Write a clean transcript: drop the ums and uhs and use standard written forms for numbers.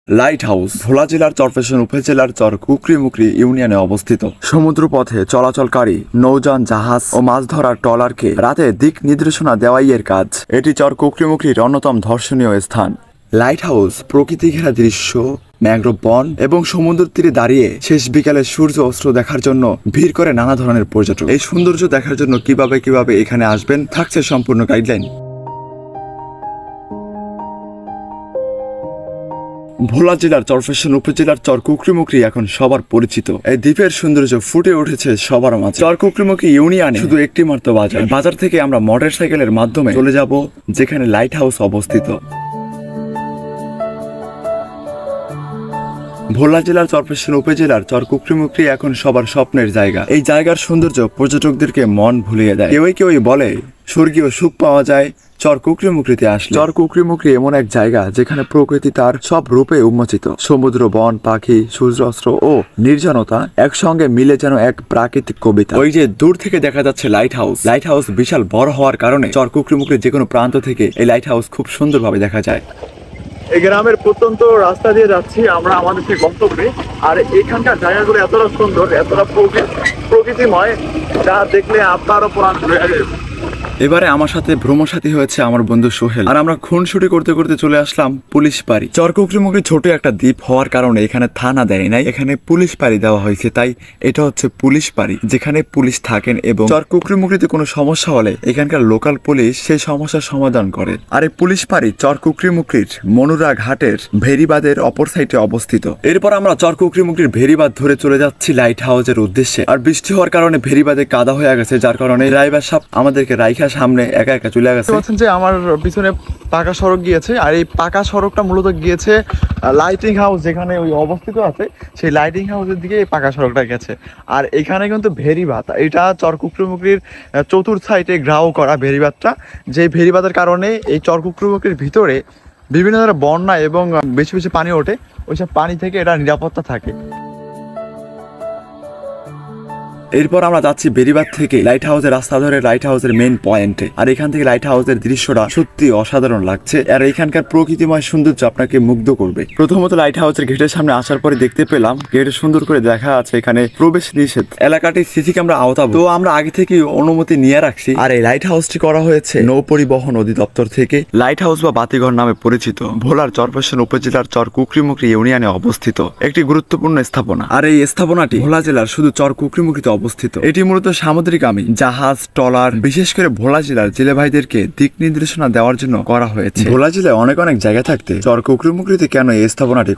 Light house ভোলা জেলার চরফ্যাশন উপজেলার চর কুকরিমুকরি ইউনিয়নে অবস্থিত। সমুদ্র পথে চলাচলকারী নৌযান, জাহাজ ও মাছ ধরার ট্রলারকে রাতে দিক নির্দেশনা দেওয়াই এর কাজ। এটি চর কুকরিমুকরির অন্যতম দর্শনীয় স্থান। লাইট হাউস প্রকৃতি ঘেরা দৃশ্য, ম্যানগ্রোভ বন এবং সমুদ্র তীরে দাঁড়িয়ে শেষ বিকালে সূর্য অস্ত দেখার জন্য ভিড় করে নানা ধরনের পর্যটক। এই সৌন্দর্য দেখার জন্য কিভাবে এখানে আসবেন থাকছে সম্পূর্ণ গাইডলাইন। ভোলা জেলার চরফ্যাশন উপজেলার চর কুকরিমুকরি এখন সবার পরিচিত। এই দ্বীপের সৌন্দর্য ফুটে উঠেছে সবার মাঝে। চর কুকরিমুকরি ইউনিয়নে শুধু একটি মাত্র বাজার থেকে আমরা মোটরসাইকেলের মাধ্যমে চলে যাব যেখানে লাইট হাউস অবস্থিত। ভোলা জেলার চরফ্যাশন উপজেলার চর কুকরিমুকরি এখন সবার স্বপ্নের জায়গা। এই জায়গার সৌন্দর্য পর্যটকদেরকে মন ভুলিয়ে দেয়। কেউই বলে স্বর্গীয় সুখ পাওয়া যায় চর কুকরিমুকরিতে আসলে। চর কুকরিমুকরি এমন এক জায়গা যেখানে প্রকৃতি তার সব রূপে উন্মোচিত। সমুদ্র, বন, পাখি, সূর্যাস্ত ও নির্জনতা একসঙ্গে মিলে যেন এক প্রাকৃতিক কবিতা। ওই যে দূর থেকে দেখা যাচ্ছে লাইট হাউস। লাইট হাউস বিশাল বড় হওয়ার কারণে চর কুকরিমুকরির যে কোনো প্রান্ত থেকে এই লাইট হাউস খুব সুন্দরভাবে দেখা যায়। এই গ্রামের প্রত্যন্ত রাস্তা দিয়ে যাচ্ছি আমরা আমাদের সেই গন্তব্যে। আর এখানকার জায়গাগুলো এতটা সুন্দর, এতটা প্রকৃতিময়, যা দেখলে আপনারও প্রাণ জুড়ে যাবে। এবারে আমার সাথে ভ্রমণসাথী হয়েছে আমার বন্ধু সোহেল, আর আমরা খুনসুটি করতে করতে চলে আসলাম পুলিশ পাড়ি। চর কুকরিমুকরি ছোট একটা দ্বীপ হওয়ার কারণে এখানে থানা দেয় নাই, এখানে পুলিশ পাড়ি দেওয়া হয়েছে। তাই এটা হচ্ছে পুলিশ পাড়ি, যেখানে পুলিশ থাকেন এবং চর কুকরিমুকরিতে কোনো সমস্যা হলে এখানকার লোকাল পুলিশ সেই সমস্যার সমাধান করে। আর এই পুলিশ পাড়ি চর কুকরিমুকরির মনুরা ঘাটের ভেরিবাদের অপর সাইডে অবস্থিত। এরপর আমরা চর কুকরিমুকরির ভেরিবাদ ধরে চলে যাচ্ছি লাইট হাউসের উদ্দেশ্যে। আর বৃষ্টি হওয়ার কারণে ভেরিবাদে কাদা হয়ে গেছে, যার কারণে ড্রাইভার সাহেব আমাদেরকে রাইখা সামনে একা চলে গেছে। যে আমার পিছনে পাকা সড়ক গিয়েছে, আর এই পাকা সড়কটা মূলত গিয়েছে লাইটিং হাউস যেখানে ওই অবস্থিত আছে, সেই লাইটিং হাউসের দিকে এই পাকা সড়কটা গেছে। আর এখানে কিন্তু ভেরিবাদ, এটা চর কুকরিমুকরির চতুর্থ সাইডে গ্রাও করা ভেরিবাদটা, যে ভেরিবাদের কারণে এই চর কুকরিমুকরির ভিতরে বিভিন্ন ধরনের বন্যা এবং বেশি বেশি পানি ওঠে, ওইসব পানি থেকে এটা নিরাপত্তা থাকে। এরপর আমরা যাচ্ছি বেরিবাদ থেকে লাইট হাউসের রাস্তা ধরে লাইট হাউসের মেইন পয়েন্টে। আর এখান থেকে লাইট হাউসের দৃশ্যটা সত্যি অসাধারণ লাগছে, আর এখানকার প্রকৃতিময় সৌন্দর্য আপনাকে মুগ্ধ করবে। প্রথমত লাইট হাউসের গেটের সামনে আসার পরে দেখতে পেলাম গেটে সুন্দর করে দেখা আছে এখানে প্রবেশ নিষেধ। এলাকাটি সিসি ক্যামেরা আওতাভুক্ত, তো আমরা আগে থেকে অনুমতি নিয়ে রাখছি। আর এই লাইট হাউসটি করা হয়েছে নৌ পরিবহন অধিদপ্তর থেকে। লাইট হাউস বা বাতিঘর নামে পরিচিত, ভোলার চরফ্যাশন উপজেলার চর কুকরিমুকরি ইউনিয়নে অবস্থিত একটি গুরুত্বপূর্ণ স্থাপনা। আর এই স্থাপনাটি ভোলা জেলার শুধু চর কুকরিমুকরিতে অবস্থিত। এটি মূলত সামুদ্রিকগামী জাহাজ, ট্রলার, বিশেষ করে ভোলা জেলার জেলে ভাইদেরকে দিক নির্দেশনা দেওয়ার জন্য করা হয়েছে। ভোলা জেলায় অনেক জায়গা থাকতে চর কুকরিমুকরিতে কেন এই স্থাপনাটি